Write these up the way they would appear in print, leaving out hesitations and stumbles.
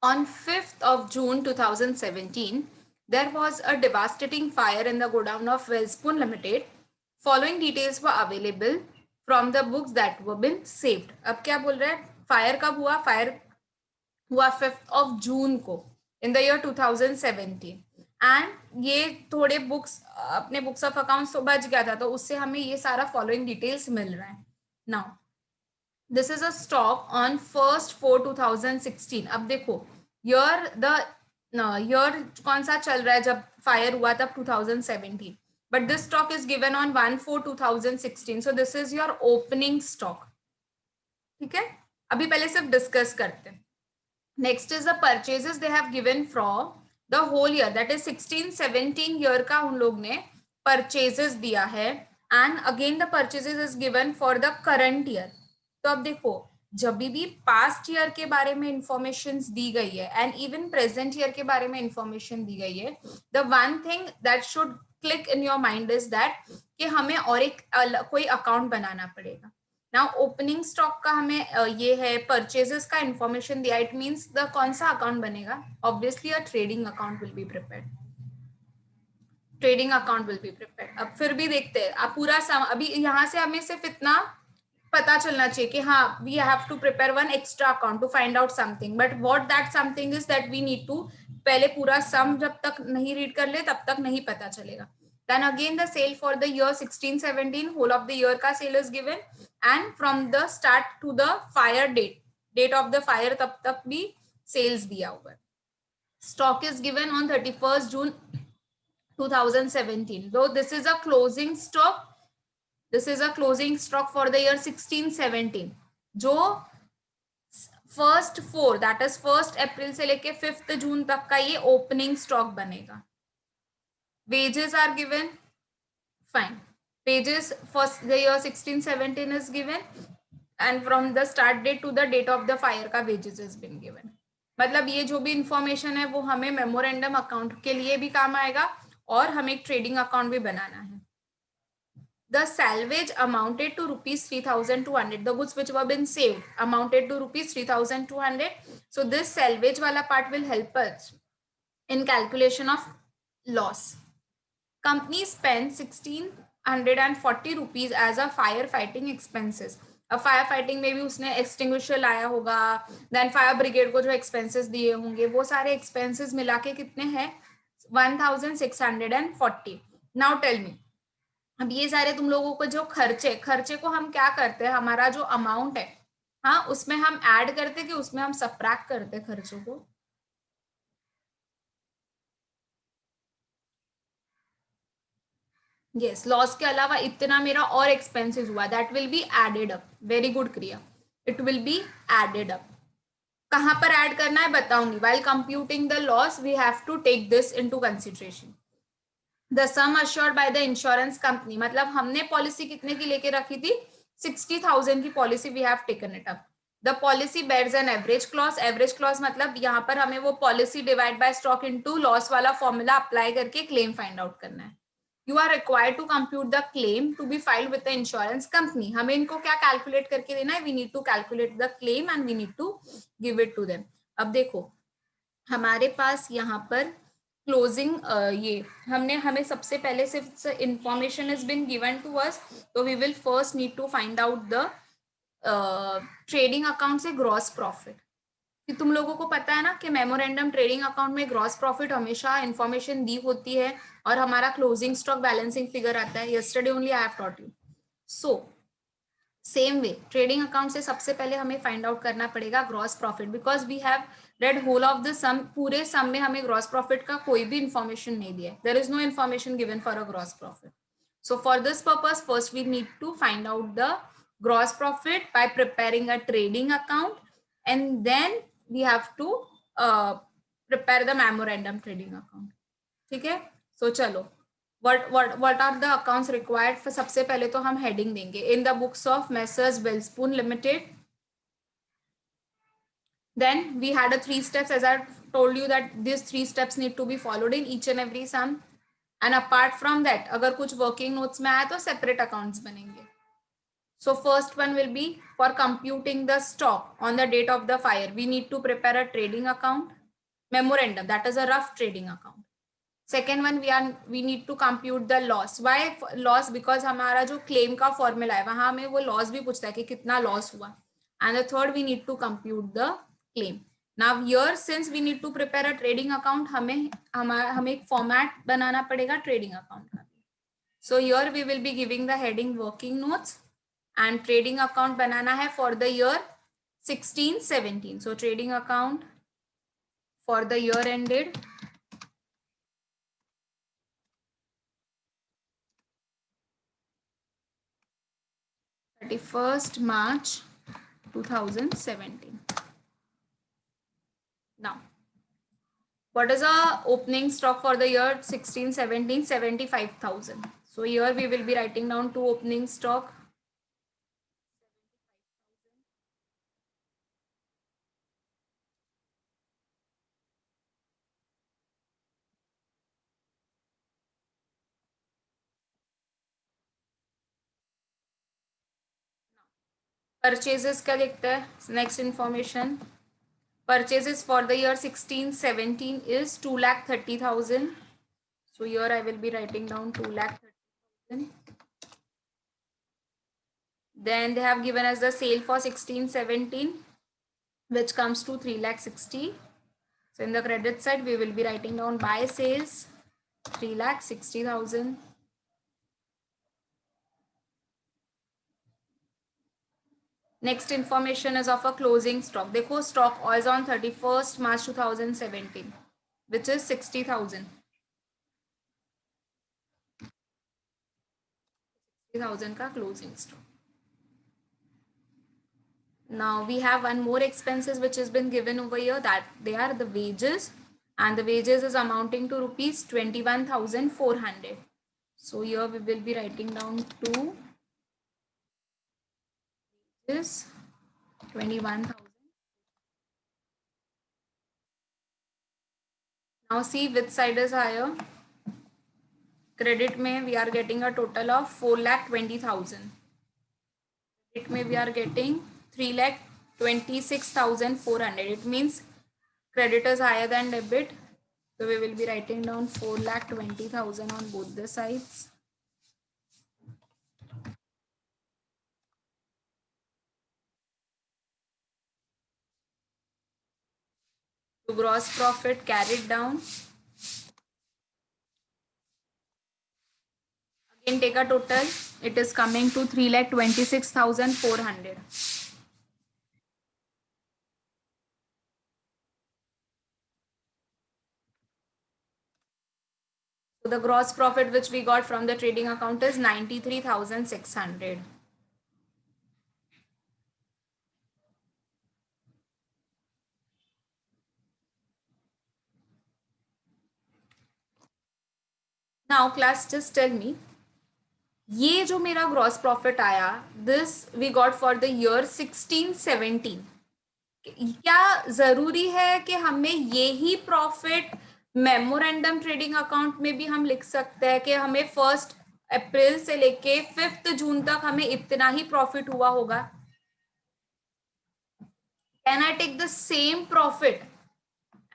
On 5th of June 2017, there was a devastating fire in the godown of Welspun Limited. Following details were available from the books that were been saved. अब क्या बोल रहा है? Fire कब हुआ? Fire हुआ 5th of June को in the year 2017. And ये थोड़े बुक्स अपने बुक्स ऑफ अकाउंट्स तो बच गया था, तो उससे हमें ये सारा फॉलोइंग डिटेल्स मिल रहा है. Now this is a stock on 1/4/2016. अब देखो ईयर द ईयर कौन सा चल रहा है जब फायर हुआ तब 2017, but this stock is given on 1/4/2016. So this is your opening stock. ठीक है, अभी पहले सिर्फ डिस्कस करते हैं. Next is the purchases they have given from the whole year, that is 16-17 year का उन लोग ने परचेजेस दिया है. And again the purchases is given for the current year. तो अब देखो जब भी पास्ट ईयर के बारे में इंफॉर्मेशन दी गई है एंड इवन प्रेजेंट ईयर के बारे में इंफॉर्मेशन दी गई है, the one thing that should click in your mind is that कि हमें और एक कोई अकाउंट बनाना पड़ेगा. नाउ ओपनिंग स्टॉक का हमें ये है परचेजेस का इंफॉर्मेशन दिया. इट मींस द कौन सा अकाउंट बनेगा? Obviously a trading account will be prepared. Trading account will be prepared. अब फिर भी देखते हैं आप पूरा अभी यहाँ से हमें सिर्फ इतना पता चलना चाहिए कि हाँ we have to prepare one extra account to find out something, but what that something is that we need to पहले पूरा सम जब तक नहीं रीड कर ले तब तक नहीं पता चलेगा. Then again the sale for the year 16-17, whole of the year का sale is given, and from the start to the fire date of the fire तब तक भी sales दिया हुआ है. Stock is given on 31st June 2017. Though this is a closing stock, this is a closing stock for the year 16-17. जो first 4 that is 1 अप्रैल से लेके 5 जून तक का ये ओपनिंग स्टॉक बनेगा. Wages are given. Fine. Wages for the year 16-17 is given, and from the start date to the date of the fire का wages has been given. मतलब ये जो भी इंफॉर्मेशन है वो हमें मेमोरेंडम अकाउंट के लिए भी काम आएगा और हमें एक ट्रेडिंग अकाउंट भी बनाना है. The salvage amounted to rupees 3,200. The goods which were been saved amounted to rupees 3,200. So this salvage wala part will help us in calculation of loss. Company spent 1,640 rupees as a firefighting expenses. अब fire fighting में भी उसने extinguisher लाया होगा, then fire brigade को जो expenses दिए होंगे वो सारे एक्सपेंसेस मिला के कितने हैं? 1,640. नाउ टेल मी, अब ये सारे तुम लोगों को जो खर्चे को हम क्या करते हैं, हमारा जो अमाउंट है हाँ उसमें हम ऐड करते कि उसमें हम सबट्रैक्ट करते खर्चों को? यस, लॉस के अलावा इतना मेरा और एक्सपेंसेस हुआ, that will be added up. Very good Kriya, it will be added up. कहां पर ऐड करना है बताऊंगी. While computing the loss we have to take this into consideration. The sum assured by the insurance company, मतलब हमने policy कितने की लेके रखी थी? 60,000 की policy we have taken it up. The policy bears an average clause. Average clause मतलब यहाँ पर हमें वो policy divide by stock into loss वाला फॉर्मूला अप्लाई करके क्लेम फाइंड आउट करना है. You are required to compute the claim to be filed with the insurance company. हमें इनको क्या कैलकुलेट करके देना है? We need to calculate the claim and we need to give it to them. अब देखो हमारे पास यहाँ पर क्लोजिंग ये हमें सबसे पहले सिर्फ information is been given to us, तो we will first need to find out the trading account से ग्रॉस प्रॉफिट. कि तुम लोगों को पता है ना कि मेमोरेंडम ट्रेडिंग अकाउंट में ग्रॉस प्रॉफिट हमेशा इंफॉर्मेशन दी होती है और हमारा क्लोजिंग स्टॉक बैलेंसिंग फिगर आता है. Yesterday only I have taught you. So same way trading account से सबसे पहले हमें फाइंड आउट करना पड़ेगा gross profit, because we have read whole of the sum. पूरे सम में हमें ग्रॉस प्रॉफिट का कोई भी इंफॉर्मेशन नहीं दिया. There is no information given for a gross profit. So for this purpose, first we need to find out the gross profit by preparing a trading account, and then we have to prepare the memorandum trading account. ठीक है, so चलो what are the accounts required for? सबसे पहले तो हम heading देंगे in the books of Messrs Wellspun Limited. Then we had a 3 steps, as I told you that these 3 steps need to be followed in each and every sum. And apart from that अगर कुछ working notes में आया तो separate accounts बनेंगे. So first one will be for computing the stock on the date of the fire. We need to prepare a trading account, memorandum, that is a rough trading account. Second one, we need to compute the loss. Why loss? Because हमारा जो claim का formula है वहां में वो loss भी पूछता है कि कितना loss हुआ. And the third, we need to compute the claim. Now here, since we need to prepare a trading account, हमें एक format बनाना पड़ेगा trading account का. So here we will be giving the heading working notes, and trading account banana hai for the year 16-17. So trading account for the year ended 31st March 2017. Now, what is our opening stock for the year 16-17? 75,000. So here we will be writing down two opening stock. Purchases का देखते हैं. Next information. Purchases for the year 16-17 is 2,30,000. So here I will be writing down 2,30,000. Then they have given us the sale for 16-17, which comes to 3,60,000. So in the credit side, we will be writing down buy sales 3,60,000. Next information is of a closing stock. देखो stock was on 31st March 2017, which is 60,000. 60,000 का closing stock. Now we have one more expenses which has been given over here, that they are the wages, and the wages is amounting to rupees 21,400. So here we will be writing down two is 21,000. Now see which side is higher. Credit mein we are getting a total of 4,20,000. Credit mein we are getting 3,26,400. It means credit is higher than debit. So we will be writing down 4,20,000 on both the sides. So gross profit carried down. Again take a total. It is coming to 3,26,400. So the gross profit which we got from the trading account is 93,600. Now class, just tell me, ये जो मेरा gross profit आया, this we got for the year 16-17, क्या जरूरी है कि हमें ये ही प्रॉफिट मेमोरेंडम ट्रेडिंग अकाउंट में भी हम लिख सकते हैं कि हमें 1 अप्रैल से लेके 5 जून तक हमें इतना ही प्रॉफिट हुआ होगा? Can I take the same profit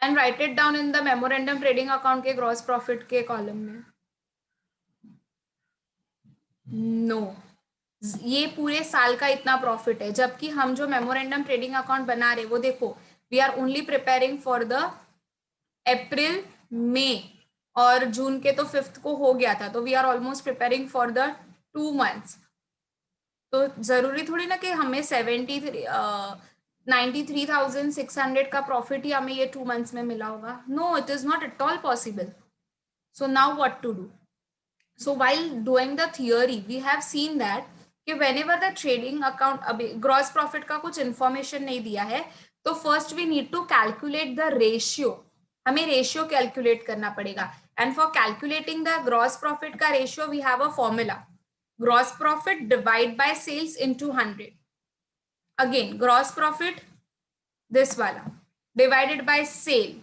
and write it down in the memorandum trading account के ग्रॉस प्रॉफिट के कॉलम में? नो, ये पूरे साल का इतना प्रॉफिट है, जबकि हम जो मेमोरेंडम ट्रेडिंग अकाउंट बना रहे वो देखो, we are only preparing for the April, मई और जून के तो 5 को हो गया था, तो we are almost preparing for the 2 months. तो जरूरी थोड़ी ना कि हमें 93,600 का प्रॉफिट ही हमें ये 2 मंथ्स में मिला होगा. No, it is not at all possible. So now what to do? So while doing the theory, we have seen that कि whenever the trading account, अभी gross profit का कुछ information नहीं दिया है, तो first we need to calculate the ratio. हमें ratio calculate करना पड़ेगा. And for calculating the gross profit का ratio, we have a formula. Gross profit divide by sales into 100. Again, gross profit, this वाला, divided by sale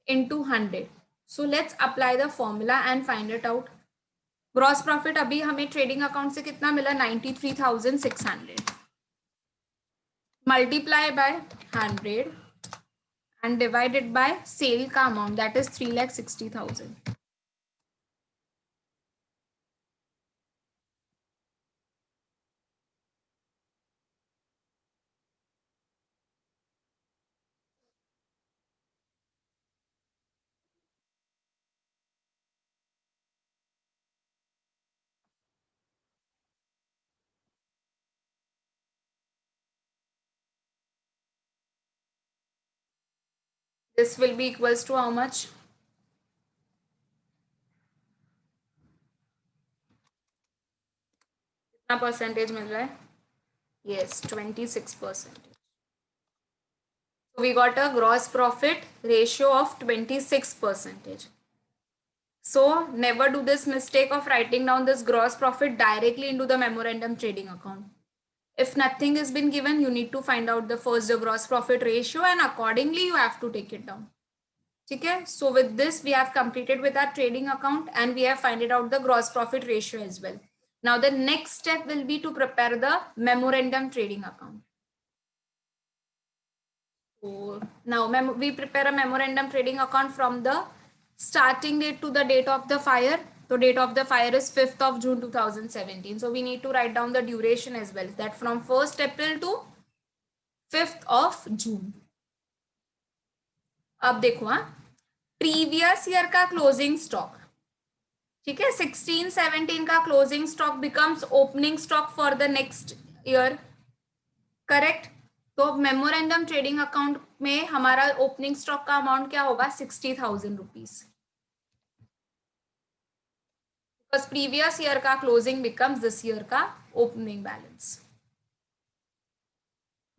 into 100. So let's apply the formula and find it out. Gross profit अभी हमें trading account से कितना मिला 93,600 multiply by 100 and divided by sale का amount that is 3,60,000. This will be equals to how much? कितना percentage मिल रहा है? Yes, 26%. So we got a gross profit ratio of 26%. So never do this mistake of writing down this gross profit directly into the memorandum trading account. If nothing has been given, you need to find out the first the gross profit ratio and accordingly you have to take it down. Okay, so with this we have completed with our trading account and we have finded out the gross profit ratio as well. Now the next step will be to prepare the memorandum trading account. So now we prepare a memorandum trading account from the starting date to the date of the fire. So date of the fire is 5th of June 2017. So we need to write down the duration as well, that from 1st April to 5th of June. अब देखो हाँ, previous year का closing stock, ठीक है, 16-17 का closing stock becomes opening stock for the next year, correct. तो memorandum trading account में हमारा ओपनिंग स्टॉक का अमाउंट क्या होगा? 60,000 रुपीज, बिकॉज प्रीवियस ईयर का क्लोजिंग बिकम्स दिस ईयर का opening balance.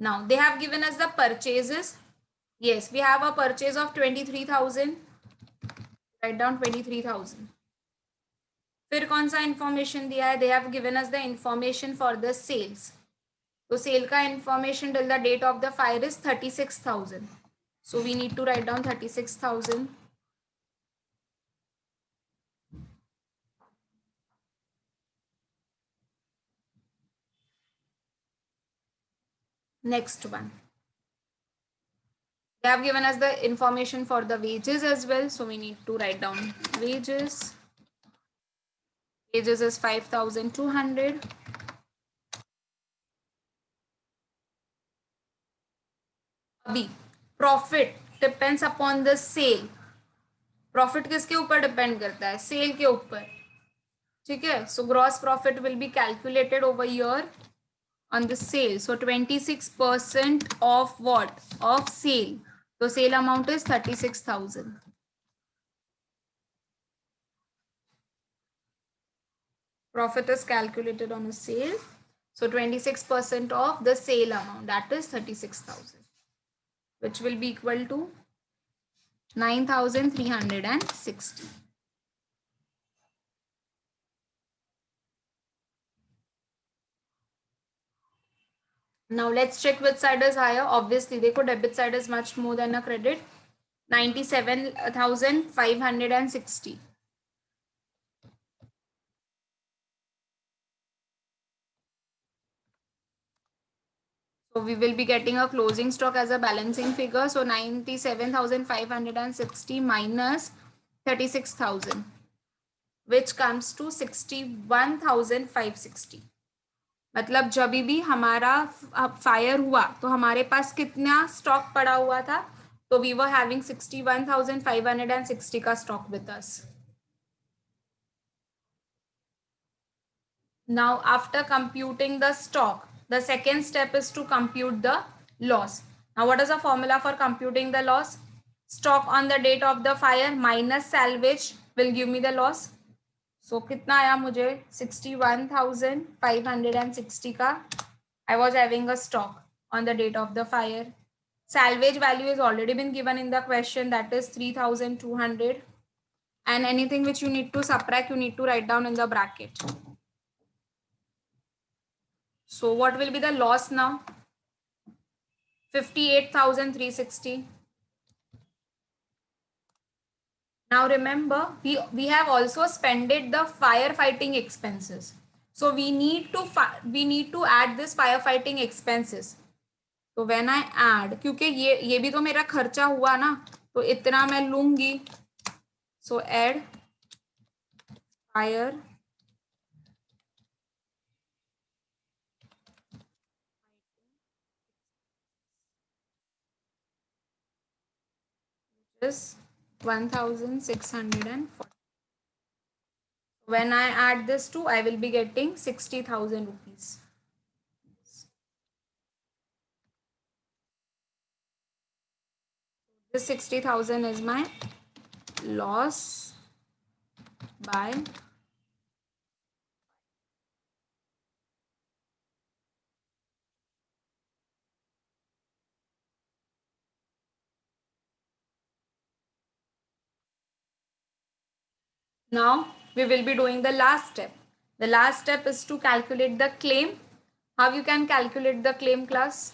Now they have given us the purchases. Yes, we have a purchase of 23,000. Write down 23,000. फिर कौन सा इंफॉर्मेशन दिया है? They have given us the information for the sales. तो sale का information till the date of the fire is 36,000. So we need to write down 36,000. Next one. They have given us the information for the wages as well. So we need to write down wages. Wages is 5,200. अभी profit depends upon the sale. Profit किसके ऊपर depend करता है? Cell के ऊपर, ठीक है. So gross profit will be calculated over year on the sale. So 26% of what? Of sale. So sale amount is 36,000. Profit is calculated on a sale. So 26% of the sale amount, that is 36,000, which will be equal to 9,360. Now let's check which side is higher. Obviously, देखो debit side is much more than a credit. 97,560. So we will be getting a closing stock as a balancing figure. So 97,560 minus 36,000, which comes to 61,560. मतलब जब भी हमारा fire हुआ तो हमारे पास कितना stock पड़ा हुआ था? तो वी वर हैविंग 61,560 का stock with us. Now after computing the stock, the second step is to compute the loss. Now what is the formula for computing the loss? Stock on the date of the fire minus salvage will give me the loss. So कितना आया मुझे? 61,560 का I was having a stock on the date of the fire. Salvage value is already been given in the question, that is 3,200. And anything which you need to subtract, you need to write down in the bracket. So what will be the loss now? 58,360. Now remember, we have also spended the firefighting expenses. So we need to add this firefighting expenses. तो when I add, क्योंकि ये भी तो मेरा खर्चा हुआ ना, तो इतना मैं लूंगी. सो add fire is 1640. When I add this to, I will be getting 60,000 rupees. This 60,000 is my loss by now we will be doing the last step. The last step is to calculate the claim. How you can calculate the claim, class?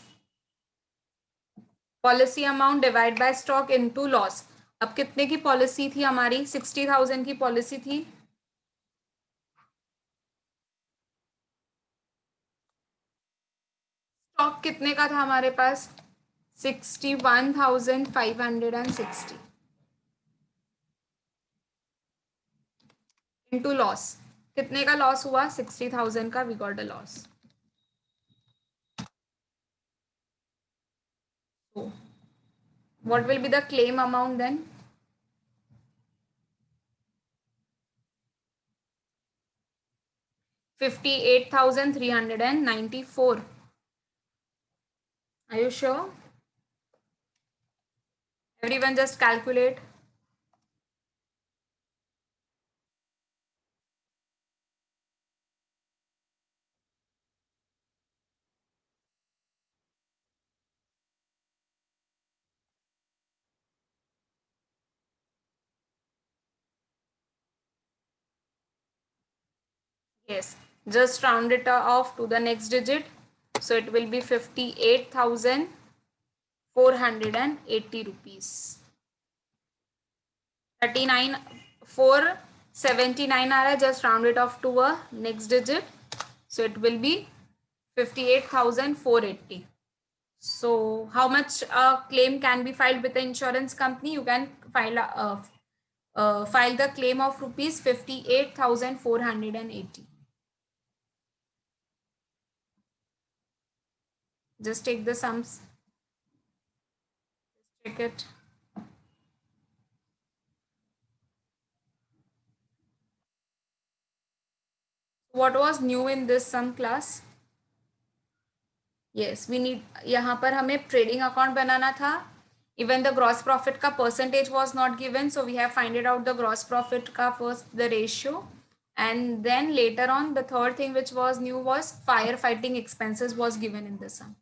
Policy amount divide by stock into loss. अब कितने की policy थी हमारी? 60,000 की policy थी. Stock कितने का था हमारे पास? 61,560 इंटू लॉस. कितने का लॉस हुआ? 60,000 का. We got a loss. What will be the claim amount then? 58,394. Are you sure? Everyone just calculate. Yes, just round it off to the next digit. So it will be 58,480 rupees. 39,479 aa, just round it off to a next digit. So it will be 58,480. So how much claim can be filed with the insurance company? You can file the claim of rupees 58,480. Just take the sums. Check it. What was new in this sum, class? Yes, we need, यहाँ पर हमें trading account बनाना था. Even the gross profit का percentage was not given, so we have finded out the gross profit का first the ratio, and then later on the third thing which was new was firefighting expenses was given in the sum.